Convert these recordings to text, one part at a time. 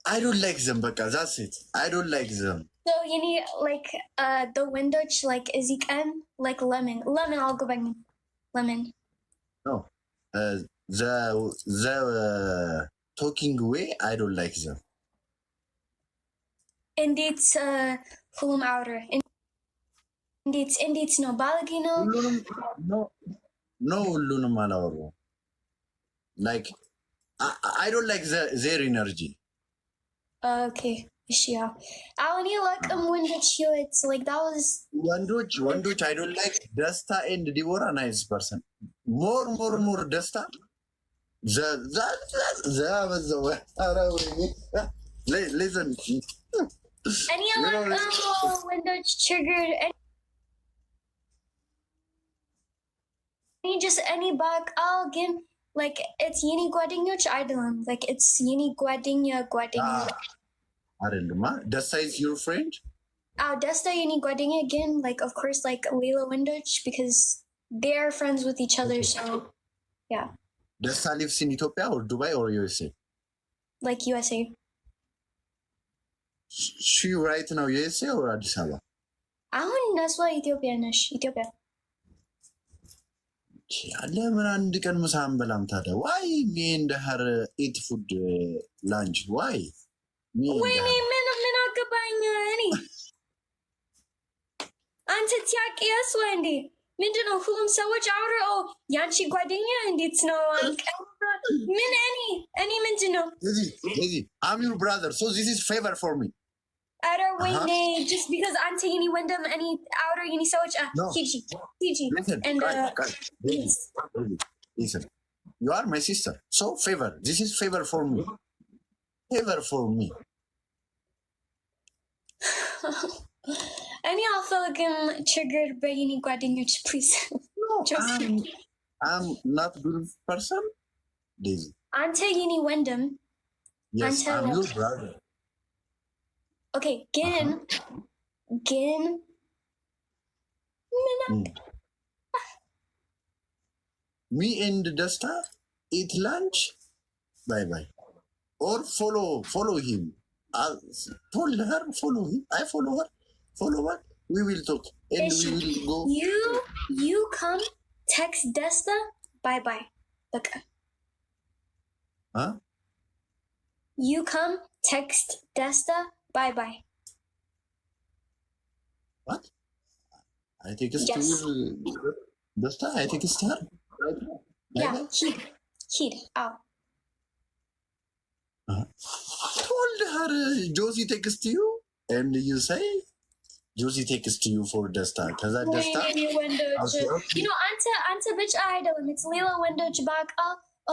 I don't like them, Baka. That's it. I don't like them. So you need like the window like Ezekiel, like lemon. Lemon, I'll go back. Lemon. No. The talking way, I don't like them. Indeed, full outer. Indeed, no balagino. No, Luna. Like, I don't like their energy. Okay. Yeah. I only like Windwich It's like that was Windwich, I don't like Dasta and Deborah, nice person. More Dasta. Listen. Any like Windwich triggered any bug again like it's Yini Guadinho Idolum. Like it's Yini Guadinho. Desta is your friend? Desta Yini Guadinho again, like of course like Leila Windwich because they're friends with each other, so yeah. Desta lives in Ethiopia or Dubai or USA? Like USA. She right now USA or Addis Ababa? That's why Ethiopia. ለምን አንድ ቀን ምሳ አንበላም ታዲያ? ዋይ ሜ እንደ ሀር ኢት ፉድ ላንች ዋይ ወይኔ ምን አገባኝ እኔ አንተ ቲያቄስ ወንዴ ምንድነው? ሁሉም ሰዎች አውረው ያንቺ ጓደኛ እንዴት ነው? ምን እኔ ምንድነው? እዚህ I'm your brother, so this is favor for me. I don't wait, just because Auntie Yini Wyndham, any outer Yini Soch, Fiji. Listen, and listen, you are my sister, so favor. This is favor for me. Favor for me. Any also again triggered by Yini Guadinho, please. No, I'm not good person. Daisy. Auntie Yini Wyndham. Yes, I'm your brother. Okay, Gin. Me and Dasta eat lunch. Bye. Or follow him. Told her, follow him. I follow her. Follow her. We will talk. And we will go. You come text Desta. Bye. Look. Huh? You come text Desta. Bye. What? I think it's Desta. I think it's her. Yeah, Heed. Ow. Told her Josie text you, and you say Josie text you for Desta. Because that Desta. You know, Anta bitch idol, and it's Leila window back.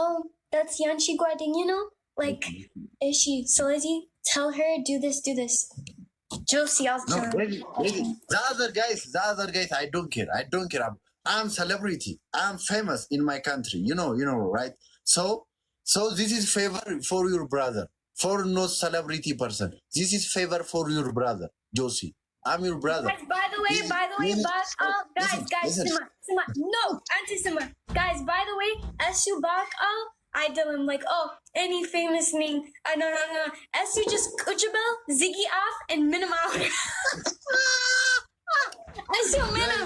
Oh, that's Yanchi Guading. You know, like is she? So Lizzie, tell her do this. Josie, I'll tell her. The other guys, I don't care. I'm celebrity. I'm famous in my country. You know, right? So this is favor for your brother. For no celebrity person. This is favor for your brother, Josie. I'm your brother. Guys, by the way, back up. Guys, Sima. No, anti-Sima. Guys, by the way, SU back up. I tell him like, any famous name. No. SU just Kuchabel, Ziggy off, and Minim out. SU Minim.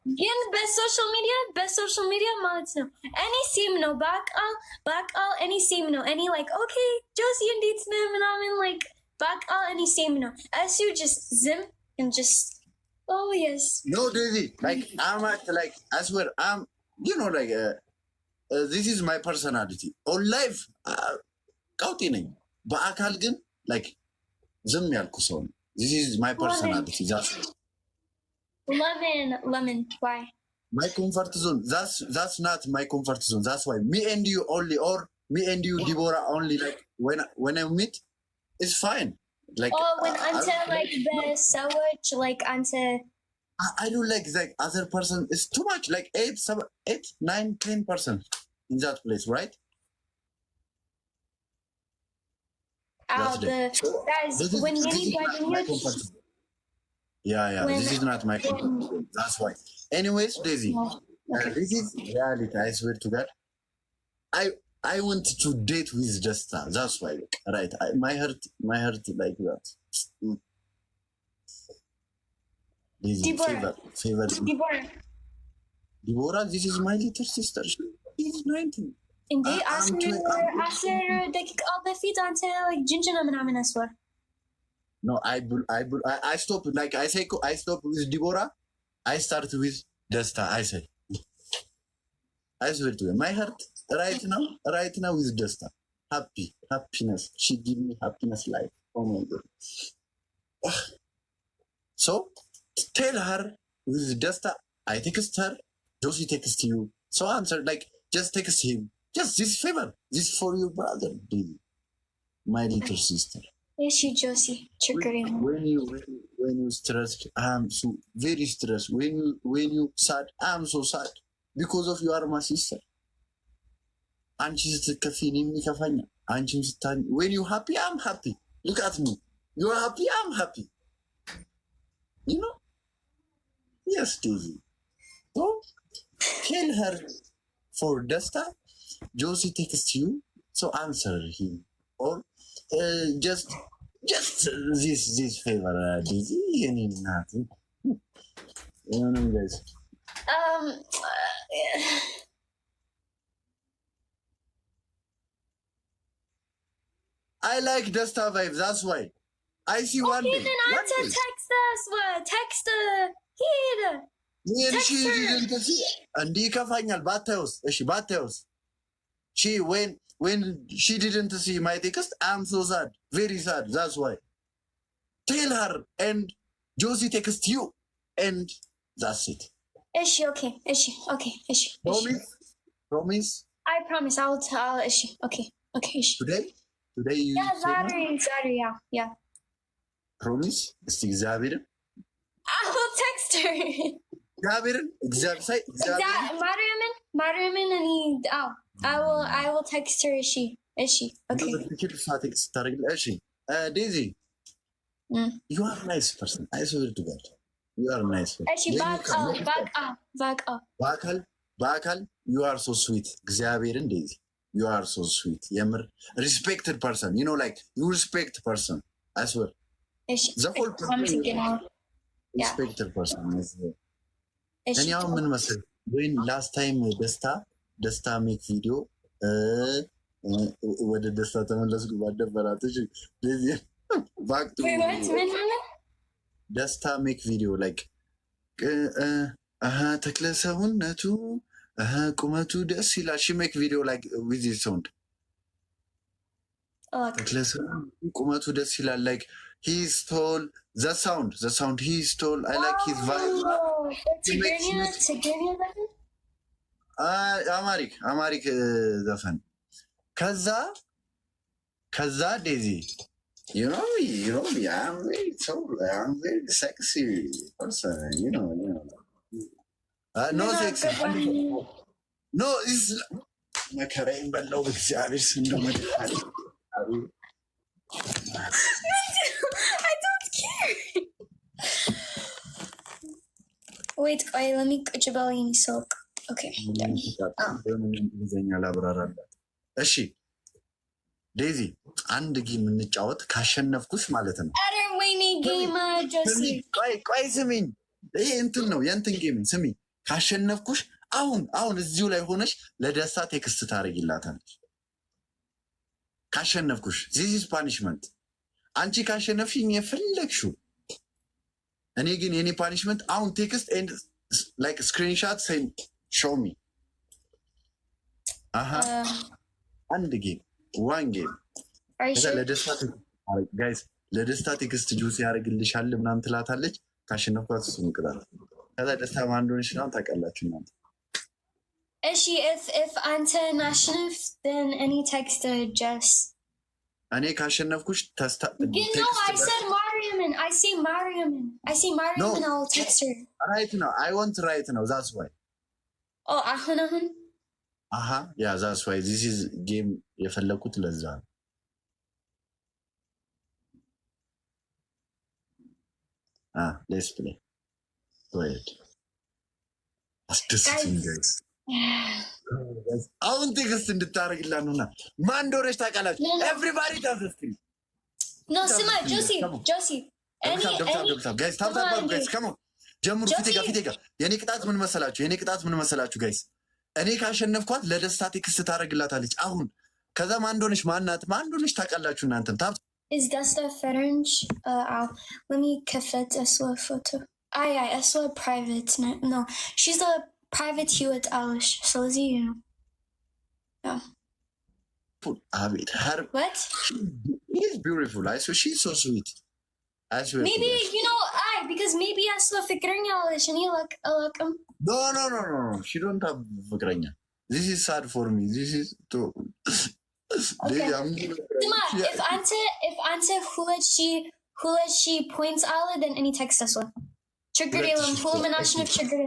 Again, best social media, Malino. Any Simno, back all, any Simno, any like, okay, Josie indeed Snim, and I'm in like, back all, any Simno. SU just zim and just, oh yes. No, Daisy, like, I'm like, I swear, like, this is my personality. On life, counting. But I can't get, like, zim yalku son. This is my personality. That's it. Lemon. Why? My comfort zone. That's not my comfort zone. That's why me and you only, or me and you, Deborah, only. Like when I meet, it's fine. Like when Ante like the sandwich, like Ante. I don't like other person. It's too much. Like 8, 7, 8, 9, 10% in that place, right? Guys, when Yeah. This is not my comfort. That's why. Anyways, Daisy, this is reality. I swear to God. I want to date with Desta. That's why, right? My heart like that. This Deborah. favor. Deborah. This is my little sister. She's 19. እንዴ አስር ደቂቃ በፊት አንተ ጅንጅና ምናምን አስወር No, I stop. Like I say, I stop with Deborah. I start with Desta. I say, I swear to you, my heart right now is Desta. Happiness. She give me happiness life. Oh my God. So tell her with Desta. I text her. Josie text you. So answer like just text him. Just this favor. This for your brother, baby. My little sister. እሺ ጆሲ ችግር የለም when you stressed, I'm so very stressed. When you sad, I'm so sad because of you are my sister. አንቺ ስትከፊ እኔም ይከፋኛል። አንቺም ስታኝ when you happy, I'm happy. Look at me. You are happy, I'm happy. You know? Yes, Daisy. So tell her for Desta, Josie text you, so answer him. Or just this favor, Daisy, any nothing. You know, guys. I like Desta vibe. That's why. I see one day. Then answer text us. What text? Here. She didn't see. And ይከፋኛል ባታዩስ? እሺ ባታዩስ? She when she didn't see my text, I'm so sad, very sad. That's why. Tell her and Josie text you, and that's it. Ishi, okay, Ishi, okay, Ishi. Promise. I promise. I'll. Ishi, okay, Ishi. Today you. Yeah, Zari, yeah. Promise. እስቲ እግዚአብሔርን I will text her. እግዚአብሔርን Mariamin, and I will text her. Ishi, okay. Daisy, you are a nice person. I swear to God, you are a nice person. Ishi, back up. Bakal, you are so sweet. እግዚአብሔርን Daisy, you are so sweet. You're respected person. You know, like you respect person. I swear. Ishi, the whole person. Respected person. And you ምን መሰል when last time ደስታ ሜክ ቪዲዮ ወደ ደስታ ተመለስኩ ባደበራት እሺ ባክ ቱ ደስታ ሜክ ቪዲዮ ላይክ ተክለ ሰውነቱ ቁመቱ ደስ ይላል ሺ ሜክ ቪዲዮ ላይክ ዊዝ ዚስ ሳውንድ ተክለ ሰውነቱ ቁመቱ ደስ ይላል ላይክ he's tall the sound he's tall I like his vibe አማሪክ ዘፈን ከዛ ዴዚ you know me I'm very sexy person you know no sexy no is መከራዬን በላው እግዚአብሔር እንደመድኃኒት I don't care. Wait, let me Jabali silk. Okay. እሺ ዴዚ አንድ ጌም እንጫወት ካሸነፍኩሽ ማለት ነው። አረ ወይኔ ጌም ጆሲ ቆይ ስሚኝ፣ ይሄ እንትን ነው የእንትን ጌም ስሚኝ። ካሸነፍኩሽ አሁን እዚሁ ላይ ሆነሽ ለደስታ ቴክስት ታደርጊላታለሽ። ካሸነፍኩሽ ዚስ ኢዝ ፓኒሽመንት። አንቺ ካሸነፍሽኝ የፈለግሽው፣ እኔ ግን የኔ ፓኒሽመንት አሁን ቴክስት ኤንድ ላይክ ስክሪንሾት ሴንድ ሾው ሚ አንድ ጌም ዋን ጌም ለደስታ ቴክስት ጁስ ያደርግልሻል ምናምን ትላታለች። ካሸነፍኳት እሱ ምቅጣት። ከዛ ደስታ ማን እንደሆነች ነው ታውቃላችሁ እናንተ። እሺ if አንተ ናሽነፍ then any text Jess እኔ ካሸነፍኩሽ ተስታ ግን no I said Mariamin I say Mariamin I'll text her right now I want right now that's why oh አሁን yeah that's why this is game የፈለኩት ለዛ ነው። let's play go ahead. አስደስትኝ guys አሁን ቴክስት እንድታደርግላት ነውና ማን እንደሆነች ታውቃላችሁ? ኤቭሪባዲ ዳዝ ስክሪን No, Sima, Josie. ጋይስ ታብታብ ጋይስ ከሞን ጀምሩ። ፊቴ ጋር የኔ ቅጣት ምን መሰላችሁ? ጋይስ እኔ ካሸነፍኳት ለደስታ ቴክስት ታደርግላታለች አሁን። ከዛ ማን እንደሆነች ታውቃላችሁ እናንተም ታብ Is Desta Ferenc? Let me kafet Eswa photo. Eswa private. No, she's a private Hewitt Alish. So is you know. Yeah. What? She's beautiful. I swear she's so sweet. I swear. Maybe because maybe Eswa Fikranya Alish and you like him. No. She don't have Fikranya. This is sad for me. This is too. Okay. If Ante Hulachi points Ale, then any text us one. Trigger him, full of trigger.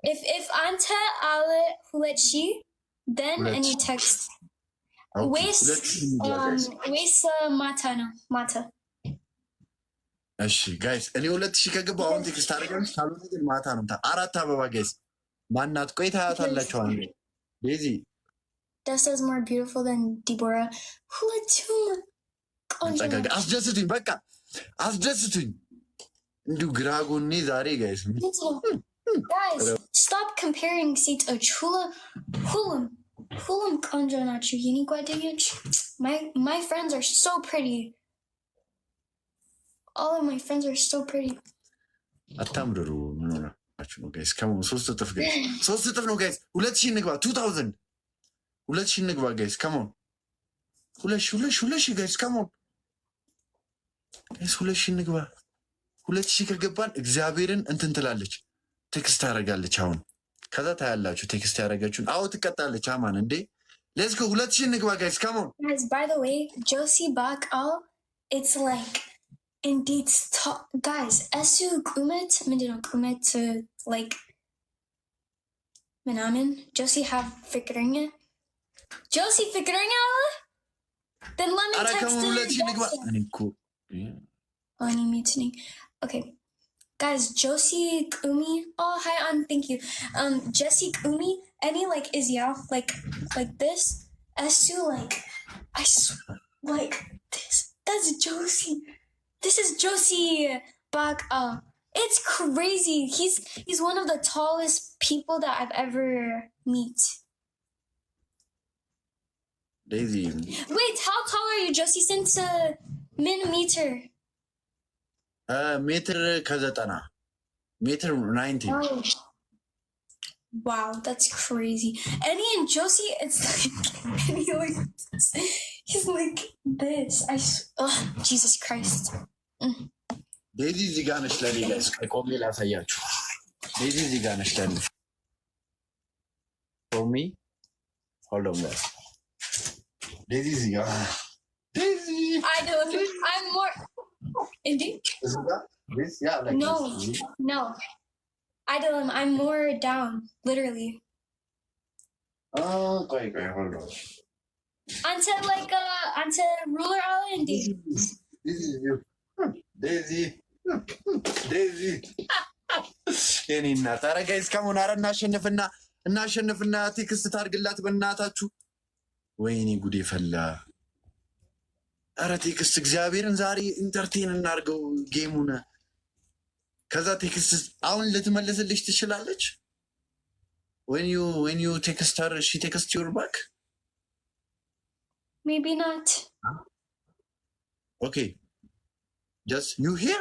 If Ante Ale Hulachi, then any text. Waste Mata. እሺ ጋይስ እኔ 2000 ከገባሁ አሁን ቴክስት አደረጋለሁ። ካልሆነ ግን ማታ ነው። አራት አበባ ጋይስ ማናት ቆይ ታያታላችሁ። አሁን ቤዚ Desta is more beautiful than Deborah. አስደስቱኝ፣ በቃ አስደስቱኝ። እንዲሁ ግራጎኔ ዛሬ ጋይስ guys stop comparing seats. Hulam konjo nachu yini gwadiyach. My friends are so pretty. All of my friends are so pretty. አታምሩ ምን ሆናችሁ ነው ጋይስ? ከሞን 3 እጥፍ ነው ጋይስ 2000 ንግባ 2000 ንግባ ጋይስ ከሞን 2000 ጋይስ ከሞን ጋይስ 2000 ንግባ 2000 ከገባን እግዚአብሔርን እንትን ትላለች ቴክስት ታደርጋለች አሁን ከዛ ታያላችሁ ቴክስት ያደረገችውን አው ትቀጣለች አማን እንዴ ሌትስ ጎ 2000 ንግባ ጋይስ ከሞን guys by the way Josie back all it's like indeed guys esu kumet like Menamin Josie have Fikranya then let me text her meeting. Okay guys Josie Kumi hi thank you Jessie Kumi any like Izya like this Esu like I like this that's Josie. This is Josie Bak. It's crazy. He's one of the tallest people that I've ever met. Daisy. Wait, how tall are you, Josie? Since meter. Meter kazatana. Meter 90. Oh. Wow, that's crazy. Annie and Josie, it's like he's like this. Jesus Christ. ዴዚ እዚህ ጋር ነች ለኔ ጋይስ ቆሜ ላሳያችሁ ዴዚ እዚህ ጋር ነች ለኔ ቆሜ hold on guys ዴዚ እዚህ ጋር ዴዚ I'm more indeed this yeah like no I'm more down literally ቆይ hold on until ruler island this is you ዴዚ የኔ እናት ኧረ ጋይስ ከሞን ኧረ እናሸንፍና ቴክስት ታርግላት በእናታችሁ ወይኔ ጉዴ ፈላ ኧረ ቴክስት እግዚአብሔርን ዛሬ ኢንተርቴን እናርገው ጌሙን ከዛ ቴክስት አሁን ልትመልስልሽ ትችላለች when you text her she text you back maybe not okay just you hear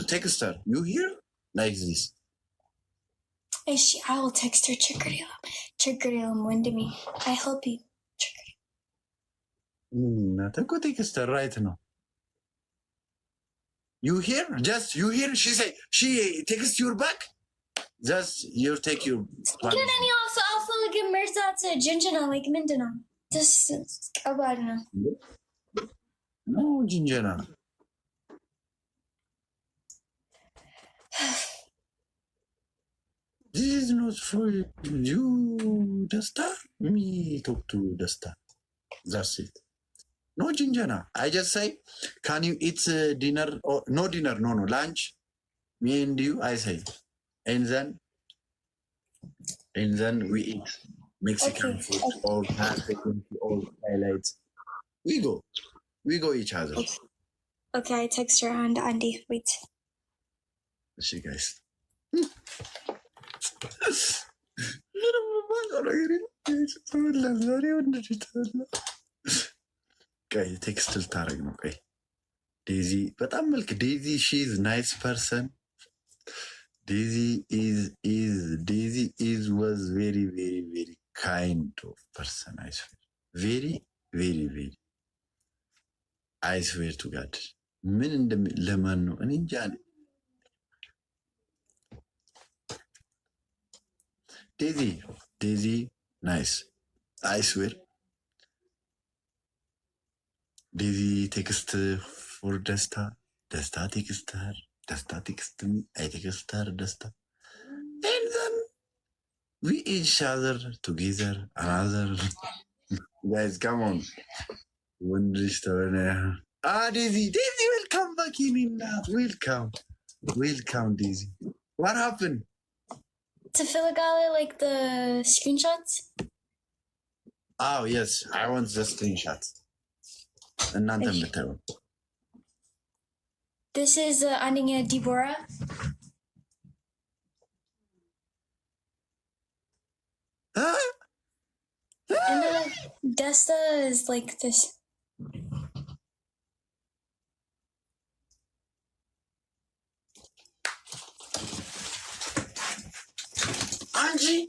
text her you hear like this I will text her Chikarilam when to me I help you ተኮ text her right now you hear she text you back just you take your ግን እኔ አልፈልግም መርሳት ጅንጅና like ምንድነው just ከባድ ነው no ጅንጀና this is not for you Desta me talk to Desta that's it no ጅንጀና I just say can you eat dinner or no dinner no lunch me and you I say and then and then we eat Mexican Okay, food or or highlights. We go each other. Okay, I text her and Andy. Wait. See, guys. ቀይ ቴክስት ልታደርግ ነው። ቀይ ዴዚ በጣም መልክ ዴዚ ሺዝ ናይስ ፐርሰን ዴዚ ኢዝ ዋዝ ቬሪ ቬሪ ቬሪ ካይንድ ኦፍ ፐርሰን አይ ስዌር ቬሪ ቬሪ ቬሪ አይ ስዌር ቱ ጋድ ምን ለማን ነው እኔ እንጃ። ዴዚ ናይስ አይ ስዌር ዴዚ ቴክስት ፎር ደስታ ቴክስትር ደስታ ቴክስት አይ ቴክስትር ደስታ and then we each other together another guys come on ወንድ ልጅ ተሆነ ዴዚ welcome back in welcome ዴዚ what happened To Filigala, like the screenshots? Oh yes, I want the screenshots. እናንተ የምታዩ This is አንደኛ Deborah. And Desta is like this. Angie.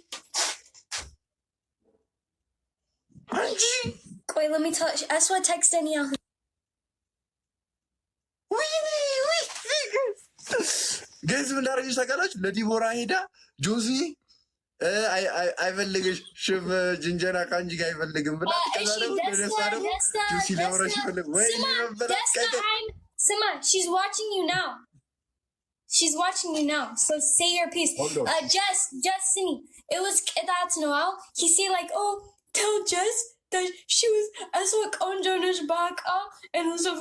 Wait, let me tell you. That's what text Danielle. Guys, ምን ላደርግሽ ታውቃላችሁ? ለዲቦራ ሄዳ ጆሲ አይፈልግሽም ጅንጀና ከአንቺ ጋር አይፈልግም ብላ ጆሲ ሊያወራሽ ይፈልግ ወይ Sima, she's watching you now. She's watching you now. So say your piece. Jess, Simi. It was that Noel. He said like, oh, tell Jess that she was as what on Jonas back and so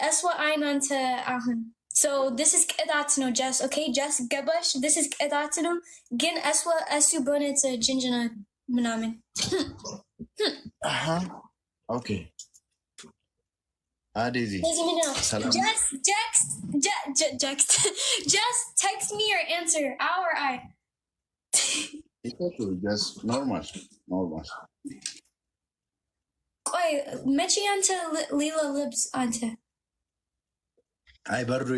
as what I nante So this is Kedatino, Jess. Okay, Jess Gabash. This is Kedatino. Gin Eswa Esu Bonnet Jinjana Manamin. Okay. Daisy. Just text me your answer. Our I. It's okay, just normal. Wait, Mechi ante Lila Lips ante. Ay, bird.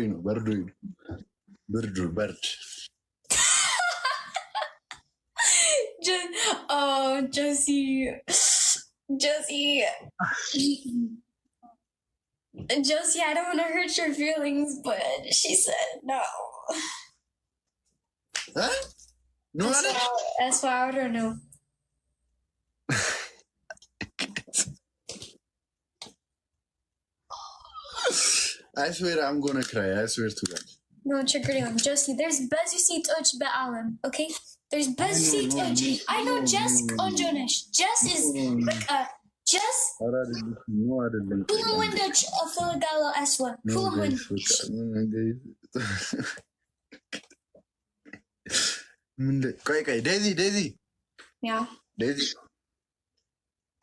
Josie, I don't want to hurt your feelings, but she said no. Huh? No, that's why I don't know. I swear I'm gonna cry. I swear to God. No, Chagrin, Josie, there's Bezusi Toch Ba'alim, okay? There's Bezusi Toch. I know Jess on Jonas. Jess is like Jess. No, I didn't. Who went to Philadelphia Eswa? Who went? Daisy. Yeah. Daisy.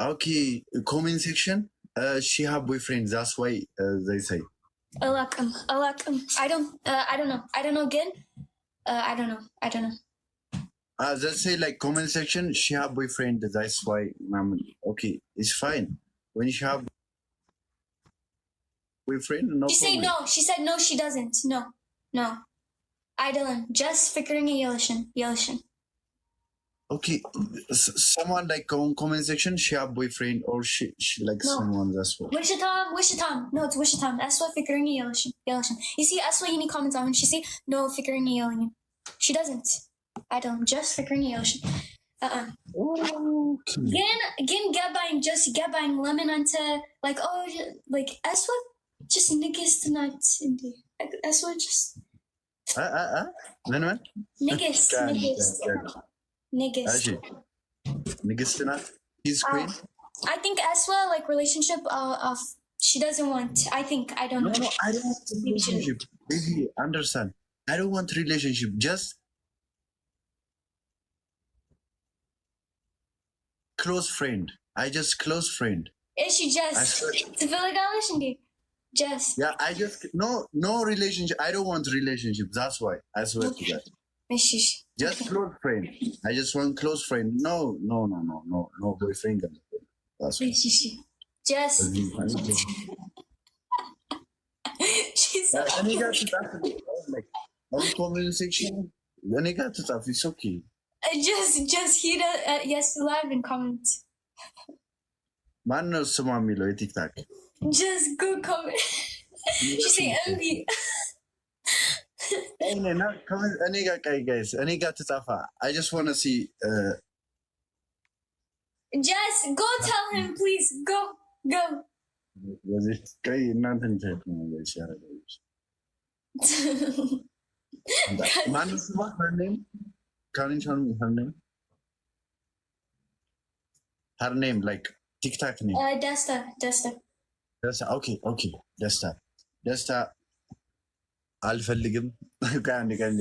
Okay, comment section. She have boyfriend. That's why they say. Alakum. I don't know again. I don't know. They say like comment section. She have boyfriend. That's why. Okay, it's fine. When she have boyfriend, no. She said no. She said no. She doesn't. No. Idolin. Just figuring a Yelishin. Okay, someone like comment section. She have boyfriend or she like someone. That's what. Wishatom. No, it's Wishatom. That's what figuring a Yelishin. You see, that's what you need comments on when she say no figuring a Yelishin. She doesn't. I don't. Just figuring a Yelishin. Okay. Again, gabain lemon onto like that's what just niggas tonight. That's what just. When? Niggas. Niggas tonight. He's queen. I think Eswa like relationship of she doesn't want. I don't know. No, I don't want relationship. Baby, understand. I don't want relationship. Just close friend. I just close friend. Is she I just swear. ትፈልጋለሽ እንዴ? Just Yeah, I just no relationship. I don't want relationship. That's why I swear to God. እሺ እሺ Just close friend. I just want close friend. No boyfriend. Girlfriend. That's why. እሺ እሺ just she's so I got to talk to like on comment section. When I got to talk, it's okay. just he does yes live and comment. Man knows someone me like TikTok. Just go comment. She say envy. Hey, not comment. Any guys. Any got to talk. I just want to see. Just go tell him, please. Go. Was it guy? Nothing to share. Man knows what her name? Can you tell me her name? Her name, like TikTok name. Desta. Desta. Okay. Desta. አልፈልግም ከአንድ ቀን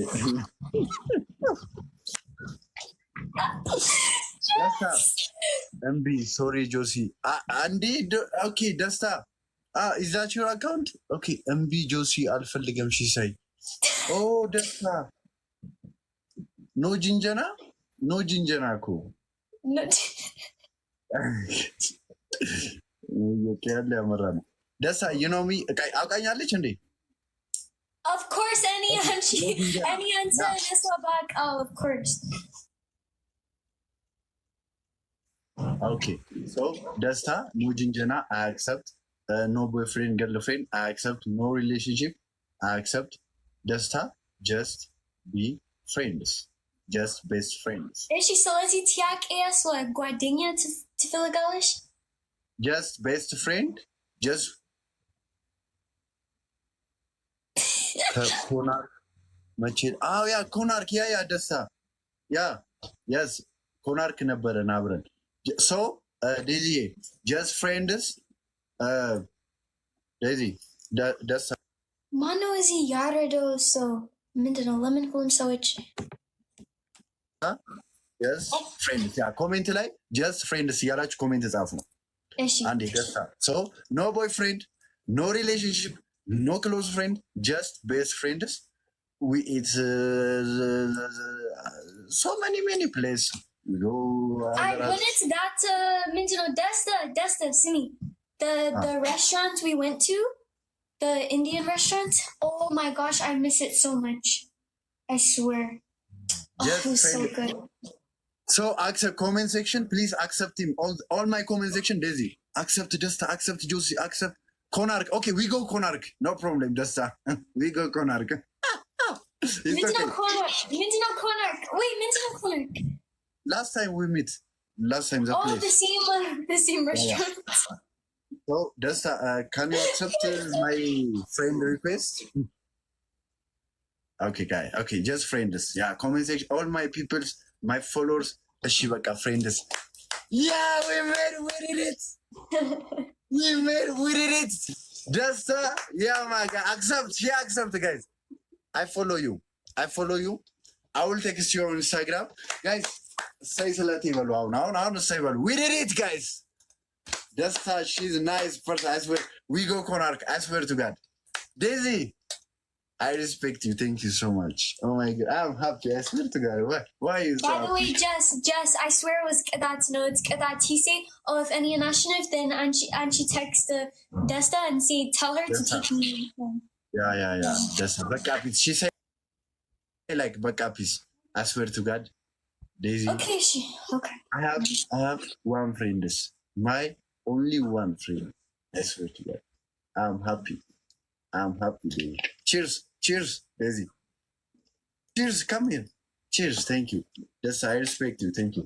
እምቢ ሶሪ ጆሲ አንዴ ኦኬ ደስታ is that your account? Okay እምቢ ጆሲ አልፈልግም ሲሳይ ኦ ደስታ ኖ ጅንጀና እኮ ያለ ያመራ ነው ደስታ you know me አውቃኛለች እንዴ Of course, any answer is back. Oh, of course. Okay, so Dasta, no Jinjana, I accept. No boyfriend, girlfriend, I accept. No relationship, I accept. Dasta, just be friends. Just best friends. Is she solely tiak es or guardinha to Philagalish? Just best friend, just ኮናርክ መቼ ያ ኮናርክ ያ ደስታ ያ የስ ኮናርክ ነበረን አብረን ሶ ዴዚ ጀስት ፍሬንድስ ዴዚ ደስታ ማነው እዚህ ያረደው ሰው ምንድነው ለምን ሁሉም ሰዎች የስ ፍሬንድስ ያ ኮሜንት ላይ ጀስት ፍሬንድስ እያላችሁ ኮሜንት ጻፉ አንዴ ደስታ ሶ ኖ ቦይፍሬንድ ኖ ሪሌሽንሽፕ no close friend, just best friends. We eat so many places. We go. When it's that Desta, Sini, the restaurant we went to, the Indian restaurant. Oh my gosh, I miss it so much. I swear. It was so good. So accept comment section, please accept him. All my comment section, Daisy. Accept Desta, accept Josie, accept. Konark. Okay, we go Konark. No problem, Dasta. We go Konark. Mintinal Konark. Wait, Mintinal Konark. Last time we meet. Last time the place. The same restaurant. Yeah. So, Dasta, can you accept my friend request? Okay, guy. Okay, just friends. Yeah, comment section. All my people, my followers, Shibaka friends. Yeah, we did it. We did it. Just yeah, my guy. Accept, guys. I follow you. I will text you on Instagram, guys. Say salati balu. Now say balu. We did it, guys. Just she's a nice person. I swear. We go Konark. I swear to God. Daisy, I respect you. Thank you so much. Oh my God, I'm happy. I swear to God. Why is that? By the way, Jess, I swear it was that notes that he say, oh, if any national, then and she text Desta and say, tell her to teach me. Yeah. Desta, backup. She said like backup is. I swear to God, Daisy. Okay. I have one friend. My only one friend. I swear to God. I'm happy, Daisy. Cheers, Daisy. Cheers, come here. Cheers, thank you. Yes, I respect you. Thank you.